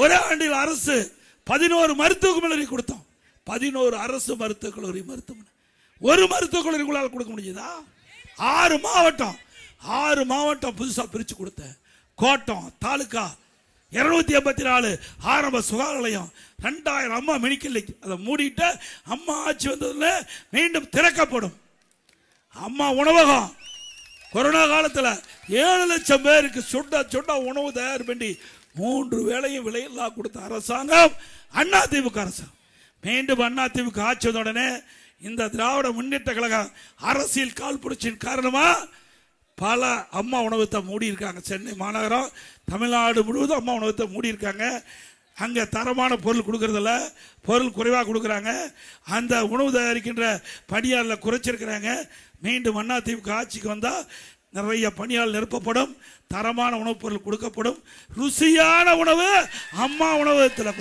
ஒரே ஆண்டில் அரசு 11 மருத்துவக் கல்லூரி கொடுத்தோம். 11 அரசு மருத்துவக் கல்லூரி மருத்துவமனை. ஒரு மருத்துவக் கல்லூரிக்குள்ளால் கொடுக்க முடியுதா? 6 மாவட்டம் புதுசா பிரிச்சு கொடுத்தேன். கோட்டம் தாலுகா 284 ஆரம்ப சுகாதார நிலையம், 2000 அம்மா மெடிக்கல், அதை மூடிட்டு அம்மா ஆட்சி வந்ததுல மீண்டும் திறக்கப்படும். அம்மா உணவகம் கொரோனா காலத்தில் 7 லட்சம் பேருக்கு சுண்ட உணவு தயார் பண்ணி 3 வேளையும் விலையில்லா கொடுத்த அரசாங்கம் அதிமுக அரசாங்கம். மீண்டும் அதிமுக ஆட்சி வந்த உடனே இந்த திராவிட முன்னேற்ற கழகம் அரசியல் காழ்ப்புணர்ச்சியின் காரணமா பல அம்மா உணவகத்தை மூடி இருக்காங்க. சென்னை மாநகரம், தமிழ்நாடு முழுவதும் அம்மா உணவகத்தை மூடி இருக்காங்க. அங்கே தரமான பொருள் கொடுக்கறதில்ல, பொருள் குறைவாக கொடுக்குறாங்க. அந்த உணவு தயாரிக்கின்ற பணியாளர் குறைச்சிருக்கிறாங்க. மீண்டும் அதிமுக ஆட்சிக்கு வந்தால் நிறைய பணியாளர் நிரப்பப்படும், தரமான உணவுப் பொருள் கொடுக்கப்படும், ருசியான உணவு அம்மா உணவகத்தில்